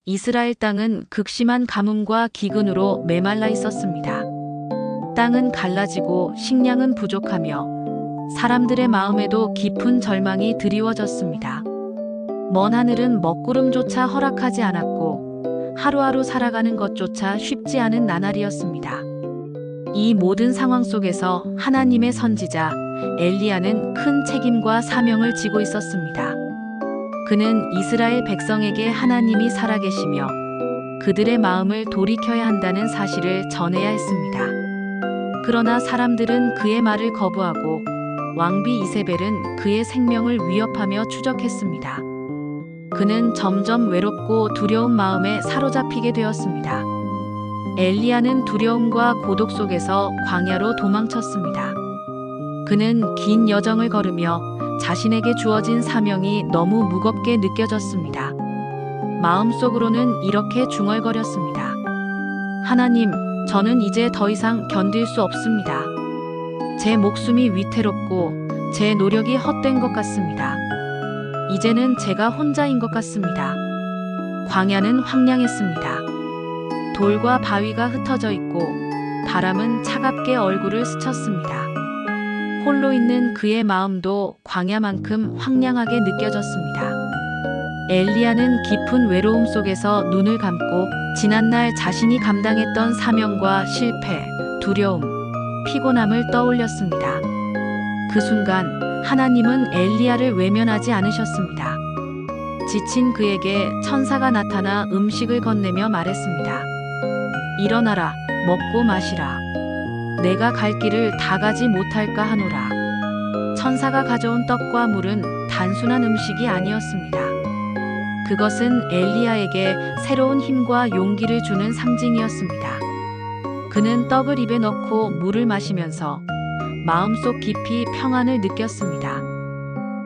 이스라엘 땅은 극심한 가뭄과 기근으로 메말라 있었습니다. 땅은 갈라지고 식량은 부족하며 사람들의 마음에도 깊은 절망이 드리워졌습니다. 먼 하늘은 먹구름조차 허락하지 않았고 하루하루 살아가는 것조차 쉽지 않은 나날이었습니다. 이 모든 상황 속에서 하나님의 선지자 엘리야는 큰 책임과 사명을 지고 있었습니다. 그는 이스라엘 백성에게 하나님이 살아계시며 그들의 마음을 돌이켜야 한다는 사실을 전해야 했습니다. 그러나 사람들은 그의 말을 거부하고 왕비 이세벨은 그의 생명을 위협하며 추적했습니다. 그는 점점 외롭고 두려운 마음에 사로잡히게 되었습니다. 엘리야는 두려움과 고독 속에서 광야로 도망쳤습니다. 그는 긴 여정을 걸으며 자신에게 주어진 사명이 너무 무겁게 느껴졌습니다. 마음속으로는 이렇게 중얼거렸습니다. 하나님, 저는 이제 더 이상 견딜 수 없습니다. 제 목숨이 위태롭고 제 노력이 헛된 것 같습니다. 이제는 제가 혼자인 것 같습니다. 광야는 황량했습니다. 돌과 바위가 흩어져 있고 바람은 차갑게 얼굴을 스쳤습니다. 홀로 있는 그의 마음도 광야만큼 황량하게 느껴졌습니다. 엘리야는 깊은 외로움 속에서 눈을 감고 지난날 자신이 감당했던 사명과 실패, 두려움, 피곤함을 떠올렸습니다. 그 순간 하나님은 엘리야를 외면하지 않으셨습니다. 지친 그에게 천사가 나타나 음식을 건네며 말했습니다. 일어나라, 먹고 마시라. 내가 갈 길을 다 가지 못할까 하노라. 천사가 가져온 떡과 물은 단순한 음식이 아니었습니다. 그것은 엘리야에게 새로운 힘과 용기를 주는 상징이었습니다. 그는 떡을 입에 넣고 물을 마시면서 마음속 깊이 평안을 느꼈습니다.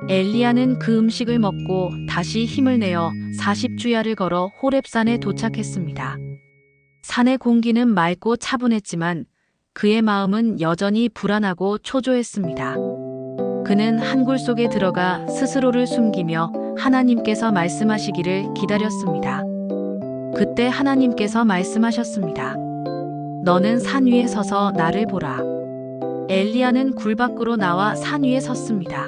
엘리야는 그 음식을 먹고 다시 힘을 내어 40주야를 걸어 호렙산에 도착했습니다. 산의 공기는 맑고 차분했지만 그의 마음은 여전히 불안하고 초조했습니다. 그는 한굴 속에 들어가 스스로를 숨기며 하나님께서 말씀하시기를 기다렸습니다. 그때 하나님께서 말씀하셨습니다. 너는 산 위에 서서 나를 보라. 엘리야는 굴 밖으로 나와 산 위에 섰습니다.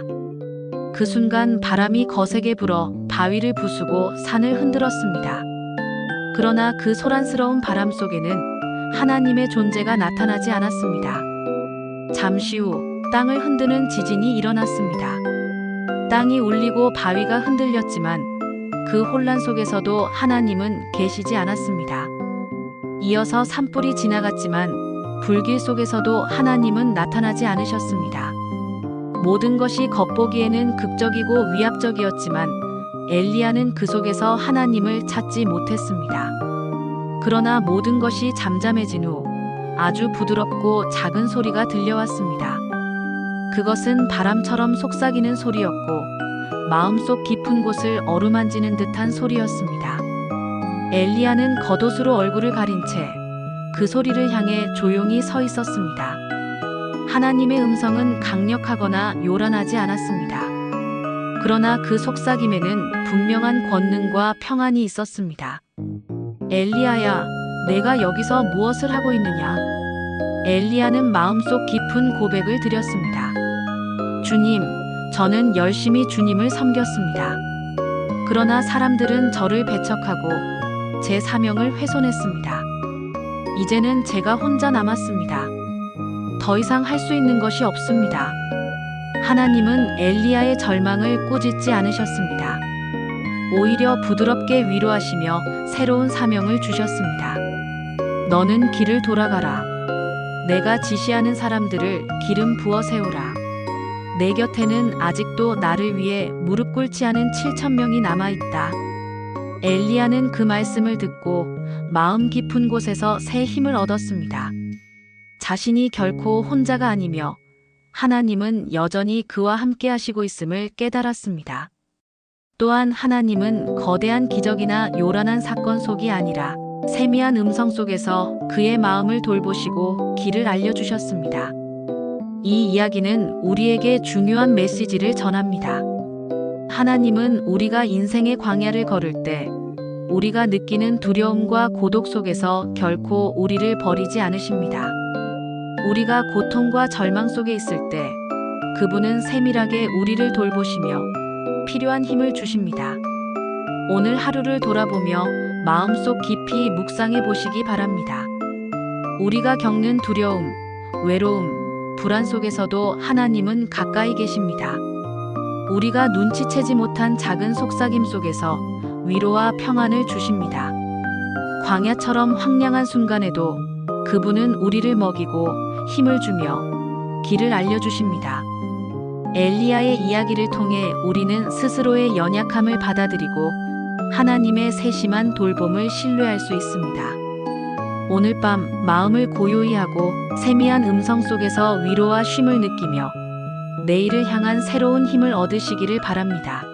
그 순간 바람이 거세게 불어 바위를 부수고 산을 흔들었습니다. 그러나 그 소란스러운 바람 속에는 하나님의 존재가 나타나지 않았습니다. 잠시 후 땅을 흔드는 지진이 일어났습니다. 땅이 울리고 바위가 흔들렸지만 그 혼란 속에서도 하나님은 계시지 않았습니다. 이어서 산불이 지나갔지만 불길 속에서도 하나님은 나타나지 않으셨습니다. 모든 것이 겉보기에는 극적이고 위압적이었지만 엘리야는 그 속에서 하나님을 찾지 못했습니다. 그러나 모든 것이 잠잠해진 후 아주 부드럽고 작은 소리가 들려왔습니다. 그것은 바람처럼 속삭이는 소리였고 마음속 깊은 곳을 어루만지는 듯한 소리였습니다. 엘리야는 겉옷으로 얼굴을 가린 채 그 소리를 향해 조용히 서 있었습니다. 하나님의 음성은 강력하거나 요란하지 않았습니다. 그러나 그 속삭임에는 분명한 권능과 평안이 있었습니다. 엘리야야, 내가 여기서 무엇을 하고 있느냐? 엘리야는 마음속 깊은 고백을 드렸습니다. 주님, 저는 열심히 주님을 섬겼습니다. 그러나 사람들은 저를 배척하고 제 사명을 훼손했습니다. 이제는 제가 혼자 남았습니다. 더 이상 할 수 있는 것이 없습니다. 하나님은 엘리야의 절망을 꾸짖지 않으셨습니다. 오히려 부드럽게 위로하시며 새로운 사명을 주셨습니다. 너는 길을 돌아가라. 내가 지시하는 사람들을 기름 부어 세우라. 내 곁에는 아직도 나를 위해 무릎 꿇지 않은 7,000명이 남아있다. 엘리야는 그 말씀을 듣고 마음 깊은 곳에서 새 힘을 얻었습니다. 자신이 결코 혼자가 아니며 하나님은 여전히 그와 함께 하시고 있음을 깨달았습니다. 또한 하나님은 거대한 기적이나 요란한 사건 속이 아니라 세미한 음성 속에서 그의 마음을 돌보시고 길을 알려주셨습니다. 이 이야기는 우리에게 중요한 메시지를 전합니다. 하나님은 우리가 인생의 광야를 걸을 때 우리가 느끼는 두려움과 고독 속에서 결코 우리를 버리지 않으십니다. 우리가 고통과 절망 속에 있을 때 그분은 세밀하게 우리를 돌보시며 필요한 힘을 주십니다. 오늘 하루를 돌아보며 마음속 깊이 묵상해 보시기 바랍니다. 우리가 겪는 두려움, 외로움, 불안 속에서도 하나님은 가까이 계십니다. 우리가 눈치채지 못한 작은 속삭임 속에서 위로와 평안을 주십니다. 광야처럼 황량한 순간에도 그분은 우리를 먹이고 힘을 주며 길을 알려주십니다. 엘리야의 이야기를 통해 우리는 스스로의 연약함을 받아들이고 하나님의 세심한 돌봄을 신뢰할 수 있습니다. 오늘 밤 마음을 고요히 하고 세미한 음성 속에서 위로와 쉼을 느끼며 내일을 향한 새로운 힘을 얻으시기를 바랍니다.